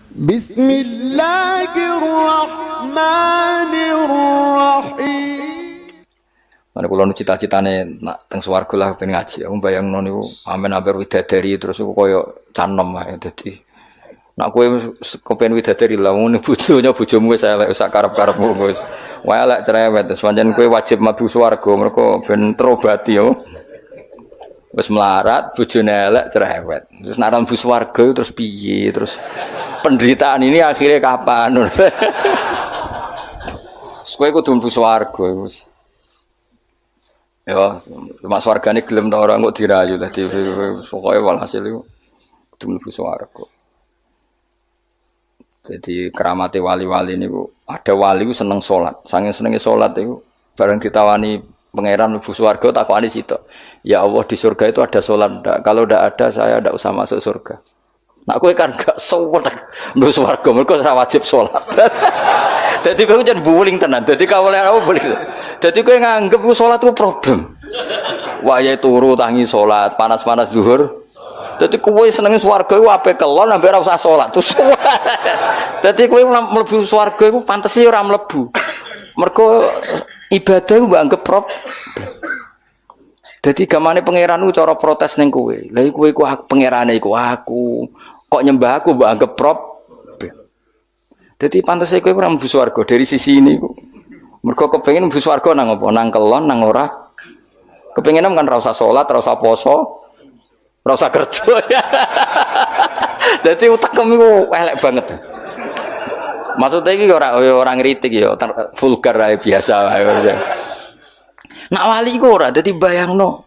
Bismillahirrahmanirrahim. Mana kula nu cita-citane nak teng swarga lah ben ngaji. Aku bayangno niku amen amper widadari terus aku koyo canom ae dadi. Nak kowe kepen widadari lah ngene bojonya bojomu wis elek sak karep-karepmu wis. Wae elek cerewet wis pancen kowe wajib mlebu swarga mergo ben terobati yo. Wis melarat bojone elek cerewet. Terus nek mlebu swarga terus piye? Terus penderitaan ini akhirnya kapan? Kowe kudu mlebu swarga wis. Ya, mas wargane gelem ta ora kok dirayu dadi pokoke walhasil iku kudu mlebu swarga. Jadi keramate wali-wali niku ada wali ku seneng salat. Saking senenge salat iku bareng ditawani pangeran mlebu swarga takokane sitok. Ya Allah di surga itu ada salat ndak? Kalau ndak ada saya ndak usah masuk surga. Nak kowe kan gak suwet mlebu swarga mergo ora wajib salat. Dadi kowe jan buling tenan. Dadi kawule apa boleh. Dadi kowe nganggep ku salat ku problem. Wayahe turu tangi salat, panas-panas zuhur. Dadi kowe senenge swarga iku ape kelon ambe ora usah salat. Terus dadi kowe mlebu swarga iku pantese ora mlebu. Mergo ibadah iku mbok anggap problem. Dadi gamane pangeran ku cara protes ning kowe. Lah kowe iku pangerane iku aku. Kok nyembah aku mbok anggap problem. Dadi pantese kowe ora mlebu swarga dari sisi ini ku. Mergo kepengin mlebu swarga nang apa? Nang kelon nang ora. Kepengin kan ora usah salat, ora usah poso, ora usah kerja. Dadi utekem iku elek banget. Maksudnya iki ora ngritik ya, vulgar ae biasa wae. Nak wali iku ora dadi bayangno.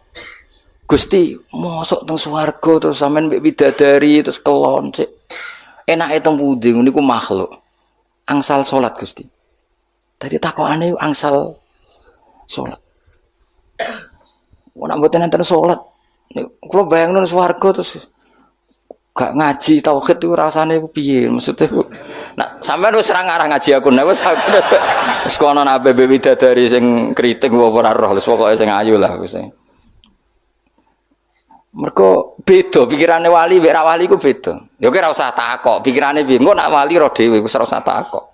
Gusti, mosok teng swarga terus sampean mbek bidadari terus kelon sik. Enake teng pundi niku makhluk. Angsal salat Gusti. Dadi takokane angsal salat. Ora mboten enten salat. Kula bayangno swarga terus gak ngaji tauhid itu rasane piye maksudnya. Nah, sampean wis ora ngarah ngaji aku nek wis aku. Wis kono nang bebe bidadari sing kritik ora roh, wis pokoke sing ayu lah wis. Mergo beda pikirane wali mek ra wali ku beda. Ya kowe ora usah takok, pikirane piye. Engko nak wali ro dhewe wis ora usah takok.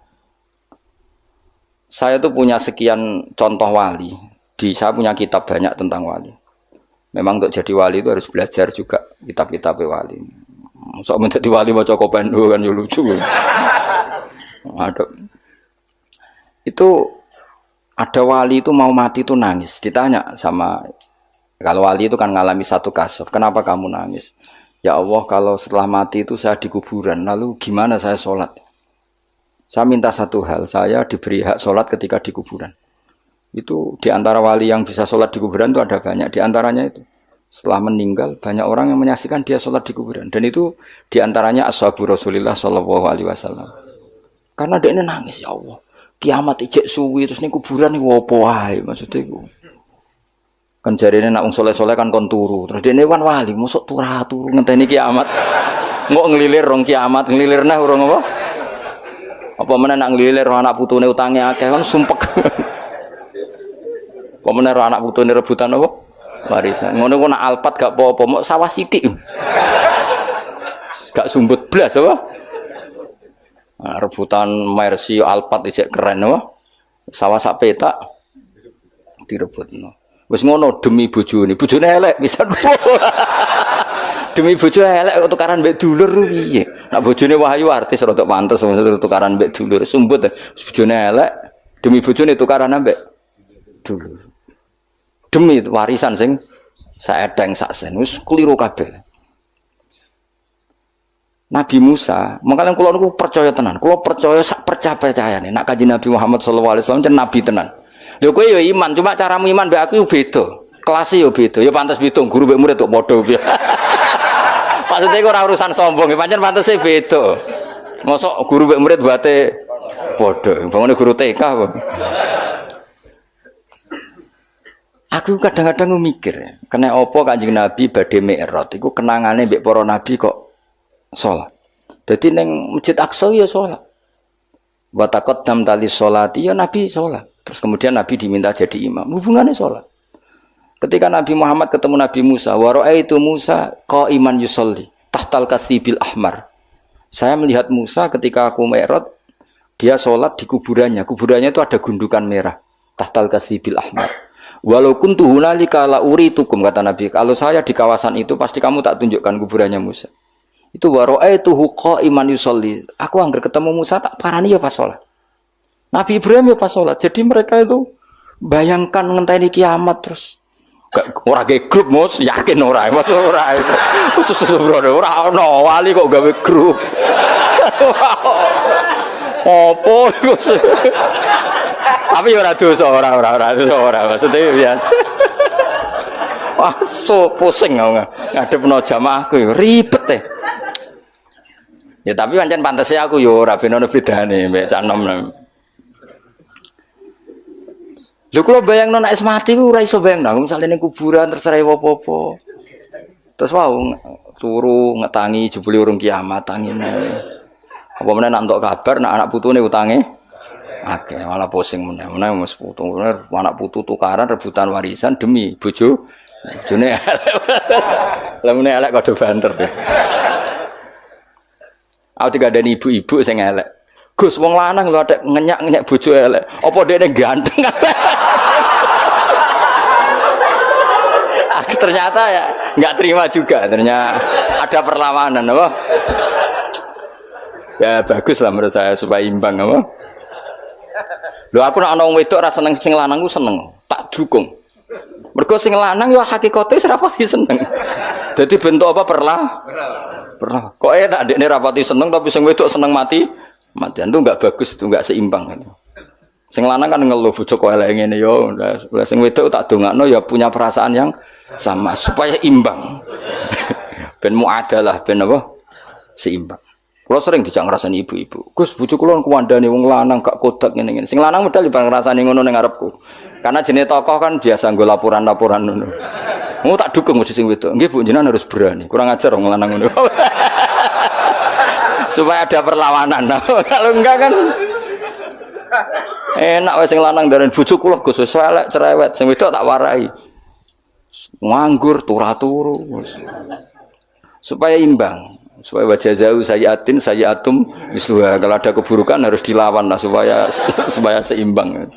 Saya tuh punya sekian contoh wali. Saya punya kitab banyak tentang wali. Memang untuk jadi wali itu harus belajar juga kitab-kitab wali. Masa menjadi wali baca Kopendo kan ya lucu. Itu ada wali itu mau mati itu nangis. Ditanya sama kalau wali itu kan ngalami satu kasus. Kenapa kamu nangis? Ya Allah kalau setelah mati itu saya di kuburan. Lalu gimana saya sholat? Saya minta satu hal. Saya diberi hak sholat ketika di kuburan. Itu diantara wali yang bisa sholat di kuburan itu ada banyak. Diantaranya itu setelah meninggal banyak orang yang menyaksikan dia sholat di kuburan. Dan itu diantaranya ashabu Rasulillah Shallallahu Alaihi Wasallam. Karena dia ini nangis ya Allah. Kiamat ijek suwi terus ini kuburan ini wopo wae maksudnya itu. Kan jarine nak wong soleh-soleh kan kon turu. Terus dene kan wali, mosok turu ngenteni kiamat. Engko nglilir rong kiamat, nglilir nah urung apa? Apa meneh nak nglilir anak putune utange akeh kan sumpek. Apa meneh anak putune rebutan apa? Warisan. Ngono ku nak alpat gak apa-apa, mok sawah sithik. Gak sumbut blas apa? Nah, rebutan Mercy alpat ijek keren apa? Sawah sak petak direbutno. Wis ngono demi bojone elek pisan. Demi bojo elek kok tukaran mbek dulur piye? Nek bojone Wahyu artis rada pantes tukaran mbek dulur sumbut. Bojone elek demi bojone tukaran mbek dulur. Demi warisan sing saedeng sak sen wis kliru kabeh. Nabi Musa, makanya kula niku percaya tenan. Kula percaya sak percayane nek Kanjeng Nabi Muhammad sallallahu alaihi wasallam jan nabi tenan. Lho kowe ya iman, cuma caramu iman mbek aku beda. Kelasé ya beda. Ya pantes beda guru mbek murid kok padha piye. Maksudnya ora urusan sombong, pancen pantese beda. Mosok guru mbek murid bate padha. Bangane guru TK kok. Aku kadang-kadang mikir, kena apa Kanjeng Nabi badhe mi'raj iku kenangane mbek para nabi kok salat. Dadi ning Masjid Aqsa ya salat. Wa taqaddam tali sholati ya Nabi salat. Terus kemudian Nabi diminta jadi imam. Hubungannya salat. Ketika Nabi Muhammad ketemu Nabi Musa, wa ra'aitu Musa qa'iman yusolli tahtal kasibil ahmar. Saya melihat Musa ketika aku Mi'raj, dia sholat di kuburannya. Kuburannya itu ada gundukan merah. Tahtal kasibil ahmar. Walau kuntu hunalika la uritukum, kata Nabi. Kalau saya di kawasan itu pasti kamu tak tunjukkan kuburannya Musa. Itu wara'aituhu qa'iman yusolli. Aku anggar ketemu Musa tak parani ya pas sholat. Nabi Ibrahim ya pas sholat. Jadi mereka itu bayangkan ngenteni kiamat terus. Ora ge grup Mus, yakin ora. Mas ora. Khusus bro, ora ono wali kok gawe grup. Opo iku. Tapi ora dosa, ora maksudnya ya. Wah, so pusing ngadepno jamaahku ribet teh. Ya tapi pancen pantese aku yo ora ben ono bedane mbek Cak Nom. Lho kula bayangno nek mati ku ora iso bayangno, misale ning kuburan terus ora apa-apa. Terus wau turu ngetangi jebule urung kiamat tangine. Apa meneh nak entuk kabar nak anak putune utange akeh malah pusing meneh wis putu. Anak putu tukaran rebutan warisan demi bojo. Bojone lha meneh elek kode banter. Aku digandani ibu-ibu sing elek. Gus wong lanang lho adek ngenyak-ngenyak bojo elek. Apa dekne ganteng? Ternyata ya enggak terima juga. Ternyata ada perlawanan apa? Ya bagus lah menurut saya supaya imbang apa? Lho aku nek ana wong wedok ora seneng sing lanang ku seneng, tak dukung. Mergo sing lanang yo hakikate wis ra pasti seneng. Dadi bentuk apa perlah? Kok enak dekne ra pati seneng tapi sing wedok seneng mati. Matian itu enggak bagus, itu enggak seimbang. Sing lanang kan ngeluh bojo kok elek ngene yo. Sing wedok tak dongakno ya punya perasaan yang sama supaya imbang. Ben muadalah ben apa? Seimbang. Kula sering dijak ngrasani ibu-ibu. Gus bojo kula kuwandani wong lanang gak kodak ngene-ngene. Sing lanang medal ibang ngrasani ngono ning ngarepku. Karena jenis tokoh kan biasa nggo laporan-laporan ngono. Mau tak dukung mesti sing wedok. Nggih Bu jenengan harus berani. Kurang ajar wong lanang ngono. Supaya ada perlawanan. Kalau enggak kan enak wis sing lanang ndaren bojo kula Gus wis elek cerewet, sing wedok tak warai. Nganggur turu-turu. Supaya imbang, supaya wajazau sayiatum misluha. Kalau ada keburukan harus dilawan lah supaya seimbang.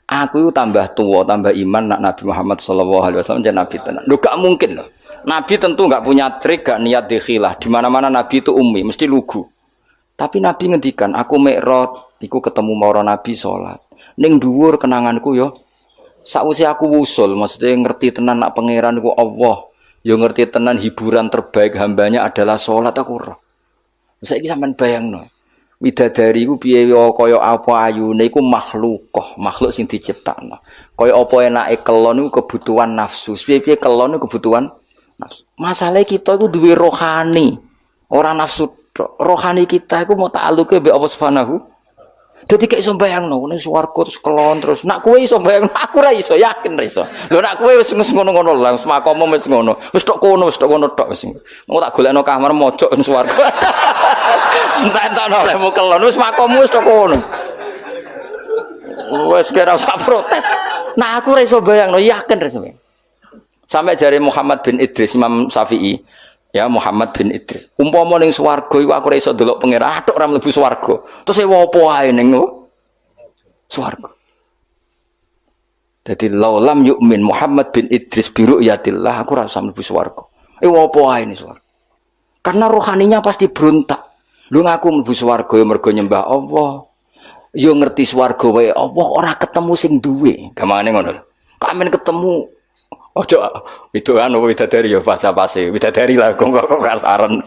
Aku tambah tua, tambah iman nak Nabi Muhammad SAW jadi Nabi tenan. Loh gak mungkin loh. Nabi tentu nggak punya trik, gak niat dikhilah. Di mana-mana Nabi itu ummi, mesti lugu. Tapi Nabi ngendikan, aku Mi'raj, iku ketemu mara Nabi sholat. Ning dhuwur kenanganku yo, sakwise aku wusul, maksudnya ngerti tenan nak pangeran ku Allah, yo ngerti tenan hiburan terbaik hambanya adalah sholat aku roh. Saiki sampean bayangno, widadari ku piye kaya apa ayune iku makhluk sing diciptakno. Kaya apa enake kelon iku kebutuhan nafsu, piye-piye kelon iku kebutuhan masalah kita itu duwe rohani, orang nafsu. Rohani kita itu mau ta'alluke mbek Allah Subhanahu. Dadi gak iso bayangno ning swarga terus kelon terus. Nak kowe iso bayangno, aku ra iso, yakin ra iso. Lho nak kowe wis ngono-ngono lah, semakomo wis ngono. Wis tok kono tok wis. Mau tak golekno kamar mojok ning swarga. Sentak-entakno olehmu kelon wis makomo wis tok kono. Wis kira usah protes. Nah aku ra iso bayangno, yakin ra iso. Sampai jari Muhammad bin Idris Imam Syafi'i, ya Muhammad bin Idris. Umpama ning swarga iku aku ora iso delok pangeran, atok ora mlebu swarga. Terus e opo ae ning swarga. Dadi laulam yu'min Muhammad bin Idris bi ru'yatillah, aku ora iso mlebu swarga. Opo ae ning swarga. Karena rohaninya pasti berontak. Lu ngaku mlebu swarga ya mergo nyembah Allah. Yo ngerti swarga wae Allah ora ketemu sing duwe. Gamane ngono. Kamen ketemu ojo itu anu widadari ya basa-basi widadari lah kok kasaran.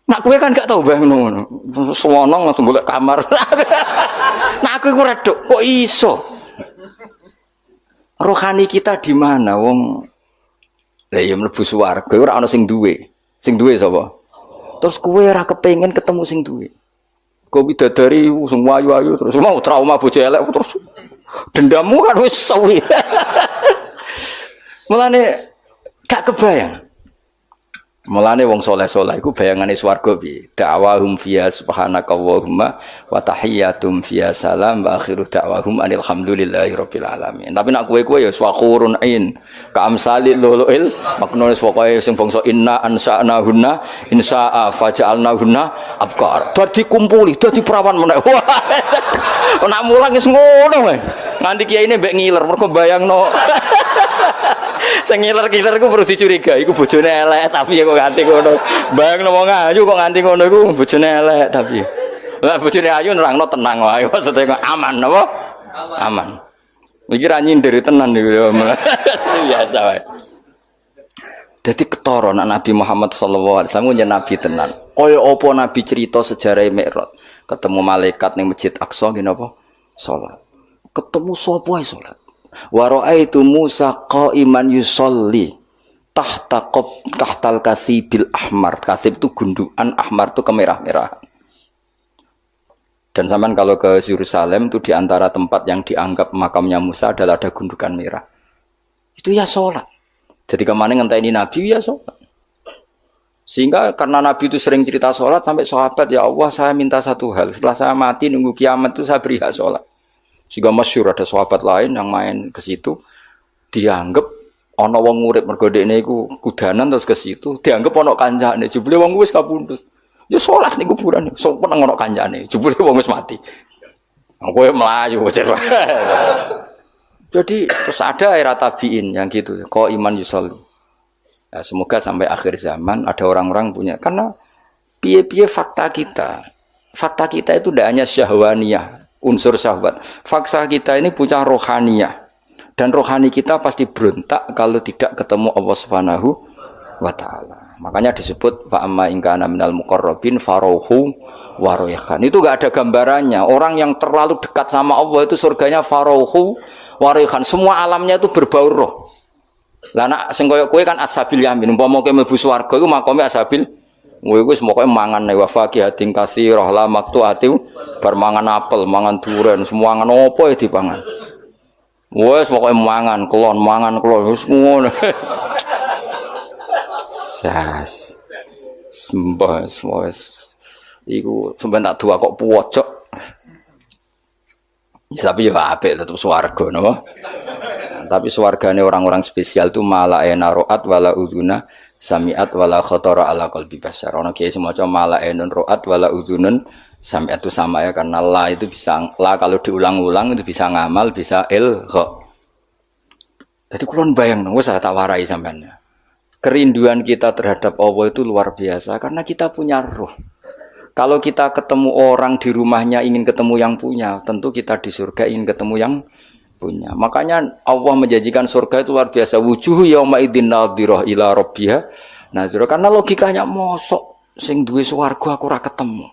Nak kowe kan gak tau bang ngono. Suwono langsung golek kamar. Nah aku iku redok kok iso. Rohani kita di mana wong? Lah ya mlebu swarga ora ana sing duwe. Sing duwe sapa? Terus kowe ora kepengin ketemu sing duwe. Kok widadari sing ayu-ayu terus mau trauma bojo elek terus dendammu kan wis suwi. Mulane gak kebayang. Mulane wong saleh-saleh iku bayangane swarga piye? Da'wahum fiha subhanakallahumma wa tahiyyatum fiha salam wa akhiru da'wahum alhamdulillahi rabbil alamin. Tapi nak kowe ya swaqurun ain ka amsalil luluil maknane pokoke sing bangsa inna ansa'nahunna insa'a faja'alnahunna abkar. Dadi kumpuli, dadi perawan meneh. Nak mulang wis ngono wae. Nganti kiyaine mbek ngiler mergo bayangno. Sing ngiler-ngiler iku perlu dicurigai iku bojone elek tapi kok nganti ngono. Bayangno wong ayu kok nganti ngono iku bojone elek tapi. Lah bojone ayu nerangno tenang wae maksudnya aman napa? Aman. Iki ra nyindir tenan niku ya. Biasa wae. Dadi ketara nek Nabi Muhammad sallallahu alaihi wasallam nyen nabi tenan. Kaya apa nabi cerita sejarah Mi'raj, ketemu malaikat ning Masjid Aqsa nggih napa? Salat. Ketemu sapa ae salat. Wa ra'aitu Musa qa'iman yusolli tahtal kasibil ahmar. Kasib itu gundukan, ahmar itu kemerah-merahan. Dan zaman kalau ke Yerusalem itu di antara tempat yang dianggap makamnya Musa adalah ada gundukan merah. Itu ya sholat. Jadi kemana ngenteni Nabi ya sholat. Sehingga karena Nabi itu sering cerita sholat sampai sahabat, ya Allah saya minta satu hal. Setelah saya mati nunggu kiamat itu saya beri hak sholat. Sehingga masyhur ada sahabat lain yang main ke situ dianggap ana wong urip mergo dekne iku kudanan terus ke situ dianggap ana kancane jebule wong wis kapundhut ya salat ning kuburan sopan ana kancane jebule wong wis mati kowe mlayu jadi terus ada era tabiin yang gitu kok iman yusolli ya, semoga sampai akhir zaman ada orang-orang punya karena piye-piye fakta kita itu tidak hanya syahwaniyah unsur syahwat. Fakta kita ini punya rohaniyah. Dan rohani kita pasti berontak kalau tidak ketemu Allah Subhanahu wa taala. Makanya disebut fa amma in kana minal muqarrabin farauhu wa rayhan. Itu enggak ada gambarannya. Orang yang terlalu dekat sama Allah itu surganya farauhu wa rayhan. Semua alamnya itu berbau roh. Lah nek sing koyo kowe kan ashabil yamin. Umpama kowe mlebu swarga iku makome ashabil kowe wis pokoke mangan wa faqihatin katsirah la maqtu'ati bar mangan apel, mangan duren, semua mangan apa ya dipangan. Wes pokoke mangan klon wis ngono. Sas. Sembas wes. Iku sampeyan tak dua kok pojok. Tapi ya apik tetep swarga napa. Tapi swargane orang-orang spesial itu malah enaroat wala uduna samiat wala khatara ala qalbi bashar. Ono kiai semacam mala enun roat wala udunun samiat itu sama ya karena la itu bisa la kalau diulang-ulang itu bisa ngamal bisa ilgha. Jadi kulon bayang wis tak warai sampean. Kerinduan kita terhadap Allah itu luar biasa karena kita punya roh. Kalau kita ketemu orang di rumahnya ingin ketemu yang punya, tentu kita di surga ingin ketemu yang punya. Makanya Allah menjanjikan surga itu luar biasa. Wujuhu yauma idzin nadhirah ila rabbiha. Nah, karena logikanya mosok sing duwe swarga aku ora ketemu.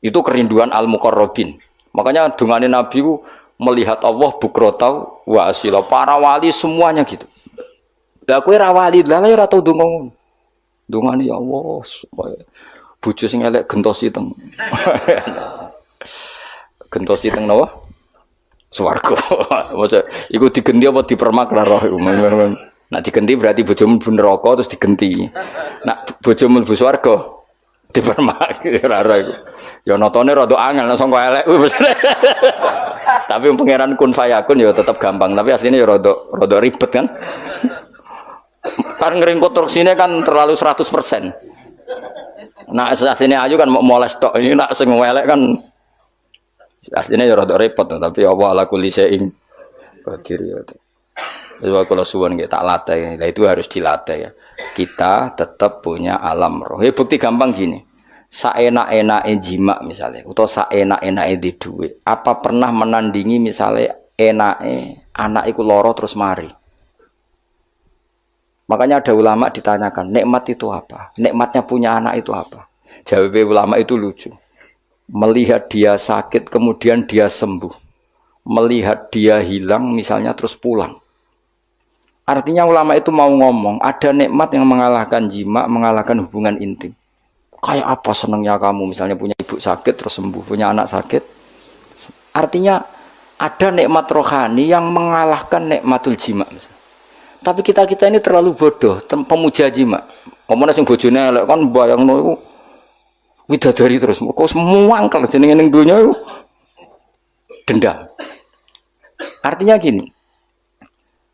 Itu kerinduan al-muqarrabin. Makanya dungane Nabi ku melihat Allah bukrotau wa asila. Para wali semuanya gitu. Lah kowe ra wali, lah ora tau ndonga. Dungane ya Allah supaya bojo sing elek gentosi teng. Gentosi teng napa? Swarga. Maksud iku digenti apa dipermak ra roh iku. Nek digenti berarti bojomu mlebu neraka terus digenti. Nek bojomu mlebu swarga dipermak ra roh iku. Ya notone rada angel langsung kok elek. Tapi pangeran kun fayakun ya tetap gampang, tapi aslinya ya rada ribet kan. Kan ngeringkut konstruksinya kan terlalu 100%. Nah aslinya ayu kan mau moles tok. Ini nak sing elek kan aslinya ya rada repot, tapi Allah ala kulli syai'in qadir ya. Jadi kalau suwun nggih tak latih, nah itu harus dilatih ya. Kita tetap punya alam roh. Ya bukti gampang gini. Saenak-enake jima misalnya, atau saenak-enake di duit. Apa pernah menandingi misalnya enake anak iku loro terus mari? Makanya ada ulama ditanyakan, nikmat itu apa? Nikmatnya punya anak itu apa? Jawab ulama itu lucu. Melihat dia sakit kemudian dia sembuh. Melihat dia hilang misalnya terus pulang. Artinya ulama itu mau ngomong, ada nikmat yang mengalahkan jima, mengalahkan hubungan intim. Kayak apa senangnya kamu misalnya punya ibu sakit terus sembuh, punya anak sakit. Artinya ada nikmat rohani yang mengalahkan nikmatul jima misalnya. Tapi kita ini terlalu bodoh, pemuja jima. Ngomongnya sing bojone elek kan bayangno iku widadari terus. Kok semua angkel jenenge ning donya iku dendam. Artinya gini.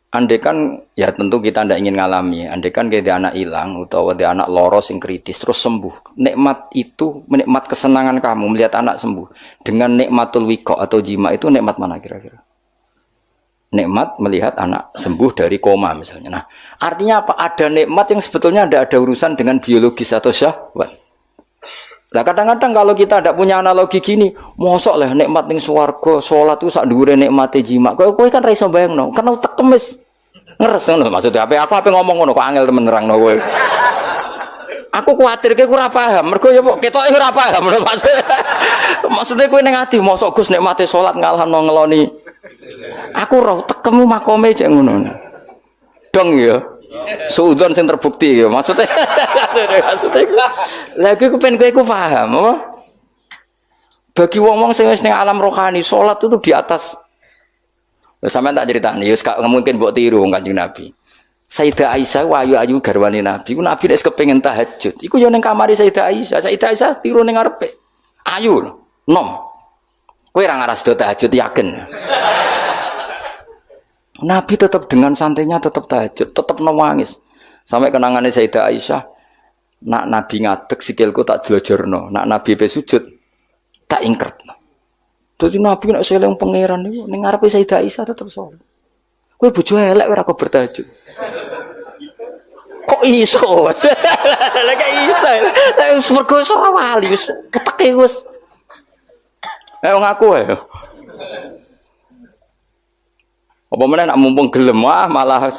Andekan ya tentu kita tidak ingin ngalami. Andekan kayak anak hilang atau ada anak loro sing kritis terus sembuh. Nikmat itu, nikmat kesenangan kamu melihat anak sembuh dengan nikmatul wiko atau jima itu nikmat mana kira-kira? Nikmat melihat anak sembuh dari koma misalnya. Nah, artinya apa? Ada nikmat yang sebetulnya tidak ada urusan dengan biologis atau syahwat. Nah kadang-kadang kalau kita tidak punya analogi gini, mosok lah nikmat ning swarga, salat itu sak dhuwure nikmate jima. Kowe kan ra iso bayangno, kan utek kemis. Ngeres ngono maksudnya apa? Aku ape ngomong ngono kok angel temen nerangno kowe. Aku kuwatir kowe ora paham, mergo ya ketoke ora paham maksudnya. Maksudnya kowe ning ati mosok Gus nikmate salat ngalahno ngeloni. Aku ora tekemu makome cek ngono. Dong ya. Suudon sing terbukti ya maksudnya. Lagi aku pengen kowe paham apa? Bagi wong-wong sing wis ning alam rohani, salat itu di atas. Sampeyan tak critani, ya gak mungkin mbok tiru wong Kanjeng Nabi. Sayyidah Aisyah ayu-ayu garwane Nabi. Ku Nabi nek kepengin tahajud, iku yo ning kamare Sayyidah Aisyah. Sayyidah Aisyah tiru ning ngarepe. Ayu nom. Kowe ora ngaras do tahajud yakin. Nabi tetap dengan santainya tetap tahajud, tetap nangis. Sampai kenangannya Sayyidah Aisyah, nak Nabi ngadeg sikilku tak jelojorno, nak Nabi pe sujud tak ingkretno. Dadi Nabi nek seleng pangeran niku ning ngarepe Sayyidah Aisyah tetap salat. Kowe bojo elek ora kok bertahajud. Kok iso? Lah kok iso. Tapi mergo iso wali wis keteke wis. Ayo ngaku ae. Apa meneh nak mumpung gelem malah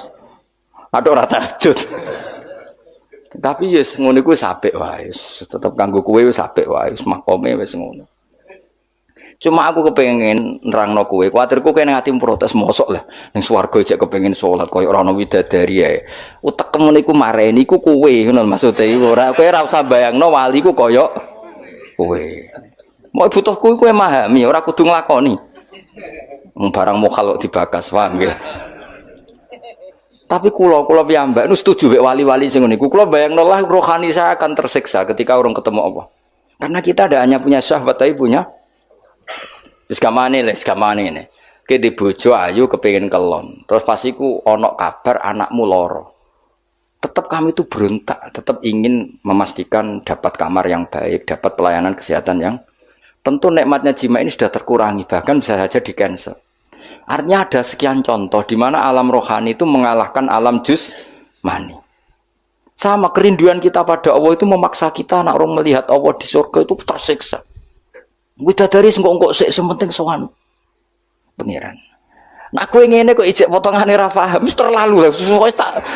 ada ora tahajud. Tapi yes ngono iku apik wae. Tetep kanggo kowe wis apik wae, makome wis ngono. Cuma aku kepengin nerangno kowe, kuwatirku kene ati protes mosok lah ning swarga jek kepengin salat koyo ora ono widadari ae. Utekmu niku mareni iku kowe ngono maksude ora kowe ora usah bayangno wali ku koyo kowe. Mau butuh kowe memahami, ora kudu nglakoni. Barang mukhalok dibakas, paham nggih. Tapi kula piyambak nu setuju mek wali-wali sing niku. Kula bayangno lah rohani saya akan tersiksa ketika orang ketemu Allah. Karena kita tidak hanya punya syahwat tapi punya wis gamane ini. Ki di bojo ayu kepengin kelon. Terus pas iku ana kabar anakmu loro. Tetap kami itu berontak, tetap ingin memastikan dapat kamar yang baik, dapat pelayanan kesehatan yang tentu nikmatnya jima ini sudah terkurangi, bahkan bisa saja di-cancel. Artinya ada sekian contoh di mana alam rohani itu mengalahkan alam jusmani. Sama kerinduan kita pada Allah itu memaksa kita nak orang melihat Allah di surga itu tersiksa. Widadari engkok sik sementing sowan pengiran. Nah aku ngene kok ijek potongane ra paham, wis terlalu lah.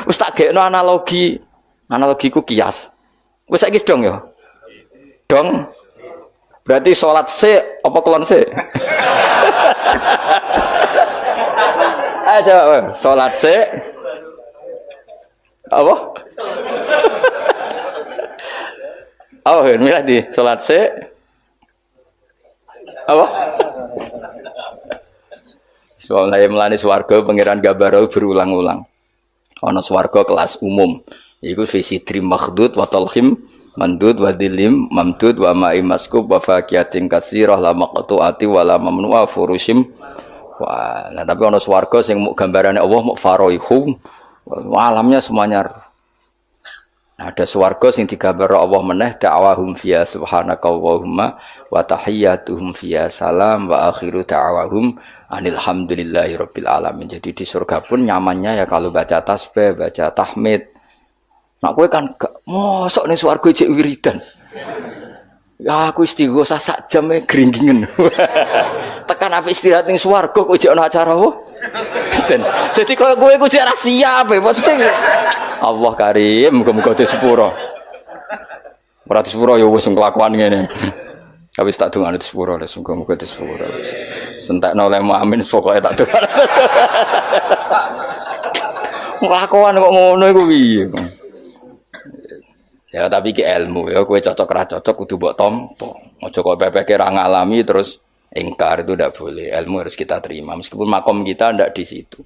Wis tak gekno analogiku kias. Wis saiki dong ya. Dong. Berarti sholat sik apa kelon sik? Ayo jawab, sholat sik apa? Oh, milih di sholat sik apa? Soalnya melani swarga pangeran Gabaro berulang-ulang. Ono swarga kelas umum, iku visi trim makhdud wa talhim mandud wa dilim mamdud wa ma'i maskub wa faqiyatin katsirah la maqtu'ati wa la mamnu'a furushim. Wah, nah tapi ana swarga sing muk gambarane Allah muk faroihum, alamnya semuanya. Nah, ada swarga sing digambar Allah meneh da'wahum fiya subhanakallahumma wa tahiyyatuhum fiya salam wa akhiru da'wahum alhamdulillahi rabbil alamin. Jadi di surga pun nyamannya ya kalau baca tasbih, baca tahmid. Nah kowe kan gak mosok ning swarga cek wiridan. Ya aku istighosah sak jam gringgingen. Tekan apik istirahat ning swarga kok jek ana acara apa? Dadi koyo kowe ku jek ra siap maksudnya. Allah Karim, muga-muga disepuro. Ora disepuro ya wis kelakuan ngene. Habis tak dongane disepuro, muga-muga disepuro. Sentekno oleh amin pokoke tak dongane. Kelakuan kok ngono iku piye? Ya tapi ki ilmu ya kowe cocok ra cocok kudu mbok tampa. Aja kok pepeke ra ngalami terus ingkar, itu tidak boleh. Ilmu harus kita terima meskipun makom kita ndak di situ.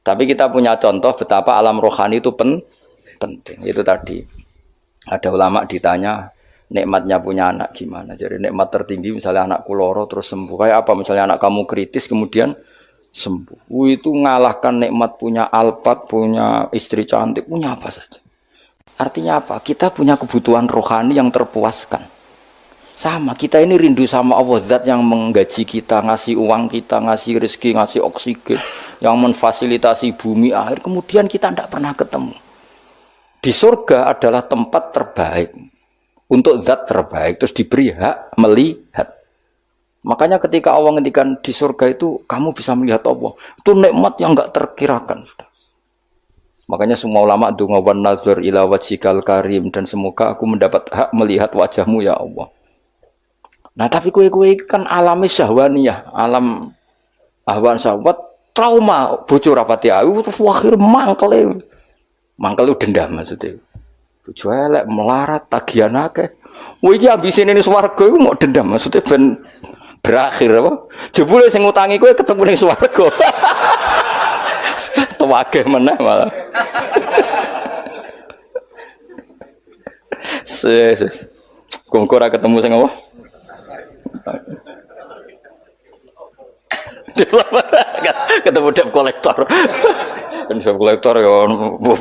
Tapi kita punya contoh betapa alam rohani itu penting. Itu tadi. Ada ulama ditanya nikmatnya punya anak gimana. Jadi nikmat tertinggi misalnya anak kuloro terus sembuh. Kayak apa? Misalnya anak kamu kritis kemudian sembuh. Itu ngalahkan nikmat punya Alphard, punya istri cantik, punya apa saja. Artinya apa? Kita punya kebutuhan rohani yang terpuaskan. Sama, kita ini rindu sama Allah, zat yang menggaji kita, ngasih uang kita, ngasih rezeki, ngasih oksigen, yang memfasilitasi bumi air, kemudian kita tidak pernah ketemu. Di surga adalah tempat terbaik, untuk zat terbaik, terus diberi hak melihat. Makanya ketika Allah ngendikan di surga itu, kamu bisa melihat Allah. Itu nikmat yang enggak terkirakan. Makanya semua ulama donga wan nazar ila wajhikal karim, dan semoga aku mendapat hak melihat wajahmu ya Allah. Nah tapi kue kan alami syahwaniyah, alam ahwan syahwat, trauma bocor rapati ayu, terus akhir mangkel dendam maksudnya. Bojo elek melarat tagihan akeh. Iki ambisine ning swarga iku mau dendam maksudnya ben berakhir apa? Jebule sing ngutangi kowe ketemu ning swarga. Tuwake meneh malah. Ses. Kongkora ketemu sing apa? Ketemu debt kolektor. Debt kolektor ya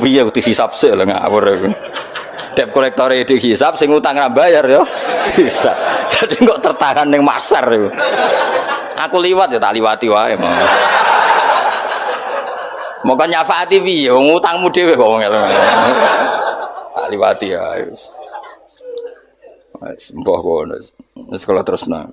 piye dihisab sik lho ngawur. Debt kolektor dihisab sing utang ra bayar ya bisa. Jadi kok tertahan ning masar iku. Aku liwat ya tak liwati wae mau. Moko nyafaati piye wong utangmu dhewe kok wong elok. Tak liwati ya wis. Wis mbah kono. Wis kala terusna.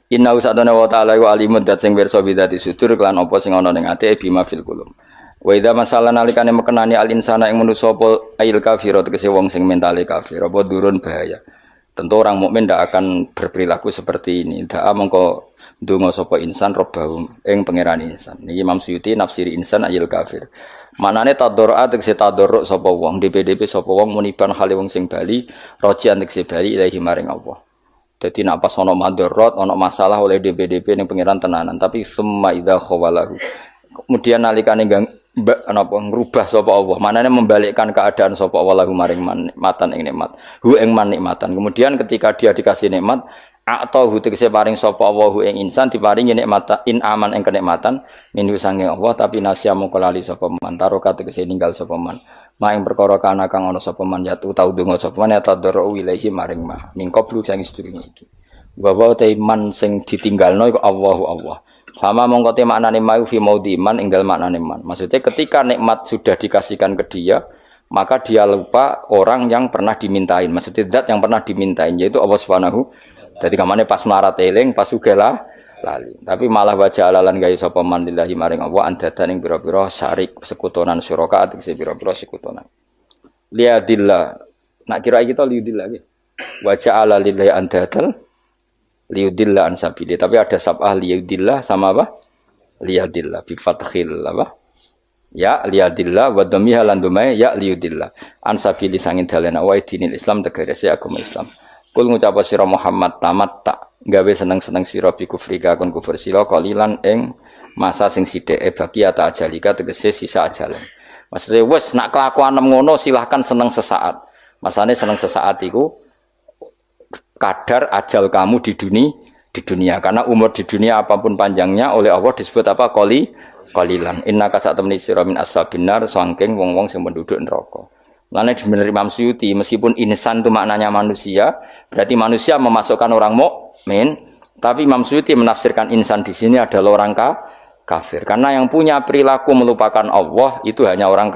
Inna usadana wa ta'ala wa alimun dat sing pirsa bidati sudur kelan apa sing ana ning ati bima fil qulub. Wa idza masalan nalikane mekenani al insana ing manusa apa ail kafir tegese wong sing mentale kafir apa durun bahaya. Tentu orang mukmin ndak akan berperilaku seperti ini. Daa mengko ndonga sapa insan robahum ing pangeran insan. Niki Imam Suyuti nafsiri insan ail kafir. Manane tadorra tegese tadorruk sapa wong DPDP sapa wong muniban hale wong sing bali rojian tegese bali ilahi maring Allah. Jadi nak pas ono madorot, ono masalah oleh DPDP ning pangeran tenanan, tapi summa idza khawalahu. Kemudian nalikane napa ngrubah sapa Allah, manane membalikkan keadaan sapa Allah lahu maring nikmatan ing nikmat. Hu ing man nikmatan. Kemudian ketika dia dikasih nikmat, atau hu tegese paring sapa Allah hu ing insan diparingi nikmat in aman ing kenikmatan minhu sange Allah tapi nasyamu kelali sapa man taroka tegese ninggal sapa man. Maing perkara kana kang ana sapa man yatu tau donga sapa man ya tadarru ilahi maring mah mingkoblu sing sedurunge iki wa te man sing ditinggalno iku Allah sama mongko te maknane mau fi maudi man ing dalem maknane man maksudnya ketika nikmat sudah dikasihkan ke dia maka dia lupa orang yang pernah dimintain maksudnya zat yang pernah dimintain yaitu Allah Subhanahu. Jadi kamane pas melarat eling pas sugela lali tapi malah wajah alalan gawe sapa man lillahi maring Allah andadan ing pira-pira syarik sekutonan syuraka tegese pira-pira sekutonan liadillah nak kira kita liudillah nggih wajah ala lillahi andadan liudillah an sabili tapi ada sabah liudillah sama apa liadillah bi fathil apa ya liadillah wa dhammiha lan dumai ya liudillah an sabili sangin dalan wa dinil Islam tegese agama Islam kul ngucap sira Muhammad tamat tak gawe seneng-seneng sira bi kufrika kon kufur sira qalilan ing masa sing sithike bagi ata ajalika tegese sisa ajalan. Maksudnya wis nak kelakuan ngono silahkan seneng sesaat. Masane seneng sesaat iku kadar ajal kamu di dunia karena umur di dunia apapun panjangnya oleh Allah disebut apa qalilan. Innaka satamni sira min ashabin nar saking wong-wong sing penduduk neraka. Lainnya sebenarnya Imam Suyuti meskipun insan itu maknanya manusia, berarti manusia memasukkan orang mukmin, tapi Imam Suyuti menafsirkan insan di sini adalah orang kafir. Karena yang punya perilaku melupakan Allah itu hanya orang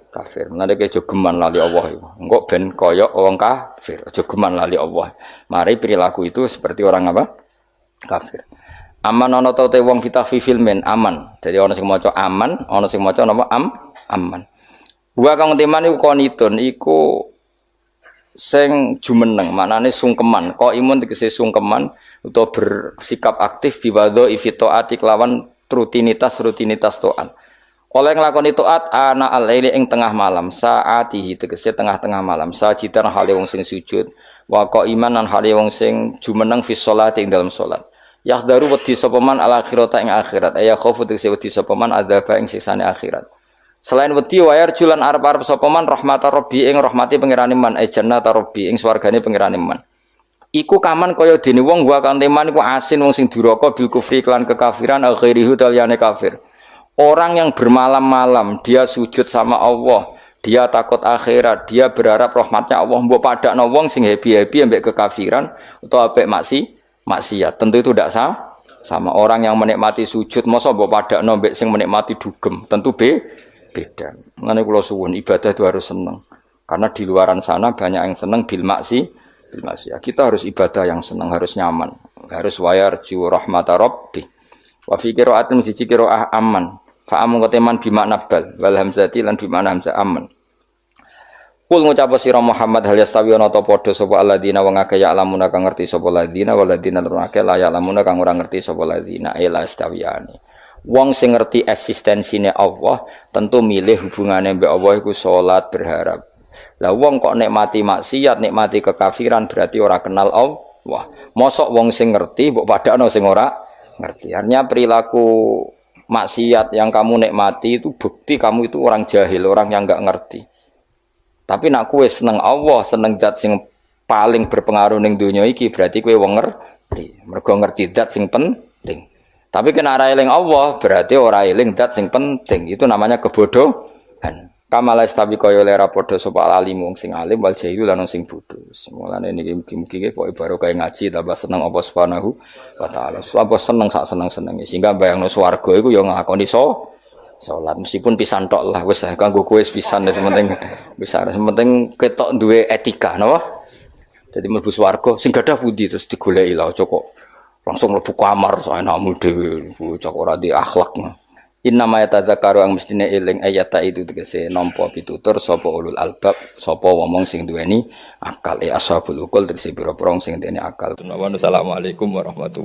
kafir. Nanti kayak jogeman lali Allah itu, enggak ben koyok orang kafir, jogeman lali Allah. Mari perilaku itu seperti orang apa? Kafir. Aman ono tau te wong kita fi filmen aman. Jadi ono sing maca aman, ono sing maca napa aman. Wa kang teman iku konitun iku sing jumeneng maknane sungkeman kok imun tegese sungkeman utawa bersikap aktif biwadho ifitoati kelawan rutinitas taat oleh nglakoni taat ana al-laili ing tengah malam saatihi tegese tengah-tengah malam sajidan hale wong sing sujud wa qaiman lan hale wong sing jumeneng fi sholati ing dalam salat Yahdaru wedi sapa man al akhirata ing akhirat. Ya khaufu tegese wedi sapa man adzaba ing siksane akhirat. Selain wedi wayar julan arep-arep sapa man rahmata rabbi ing rahmati pangerane man jannata rabbi ing swargane pangerane man. Iku kaman kaya dene wong wa kan teman iku asin wong sing duraka bil kufri kelan kekafiran al ghairihu taliyane kafir. Orang yang bermalam-malam dia sujud sama Allah, dia takut akhirat, dia berharap rahmatnya Allah, mbok padakno wong sing happy-happy ambek kekafiran utawa ambek maksiat. Tentu itu tidak sama orang yang menikmati sujud masa mbok padakno ambek sing menikmati dugem. Tentu beda. Mengenai kula suwun ibadah itu harus senang. Karena di luaran sana banyak yang senang bil maksiat. Kita harus ibadah yang senang, harus nyaman, harus wayarju rahmata rabbi. Wa fi qira'atin siji qira'ah aman. Fa amun koteman bi makna bal wal hamzati lan bi makna hamzah aman. Kul ngucap sira Muhammad hal yastawi ana ta padha sapa alladzina wong akeh ya alamuna kang ngerti sapa alladzina waladina lan akeh la ya alamuna kang ora ngerti sapa alladzina ila istawiyane. Wong sing ngerti eksistensine Allah tentu milih hubungane mbek Allah iku salat berharap. Lah wong kok nikmati maksiat, nikmati kekafiran berarti ora kenal Allah. Mosok wong sing ngerti mbok padakno sing ora ngerti. Artinya perilaku maksiat yang kamu nikmati itu bukti kamu itu orang jahil, orang yang enggak ngerti. Tapi nak kowe seneng Allah, seneng zat sing paling berpengaruh ning donya iki berarti kowe wong ngerti. Mergo ngerti zat sing penting. Tapi kena ora eling Allah berarti ora eling zat sing penting. Itu namanya kebodohan. Kamala istabi kaya lera padha sapa alim wong sing alim wal jahilu lan sing bodho. Mulane niki mugi-mugi pokoke baru kaya ngaji tambah seneng apa subhanahu wa taala. Apa seneng sak seneng-senenge sehingga bayangno swarga iku ya ngakoni salat meskipun pisan tok lah wis kanggo kowe pisan wis penting bisa penting ketok duwe etika napa. Jadi mlebu swarga sing gadah pundi terus digoleki lho kok langsung mlebu kamar saenakmu dhewe bocah ora di akhlak. Inna ma yatadzakaru ang mestine eling ayata itu tegese nampa pitutur sapa ulul albab sapa wong sing duweni akal ashabul uqul tegese pira-pira sing duweni akal. Assalamualaikum warahmatullahi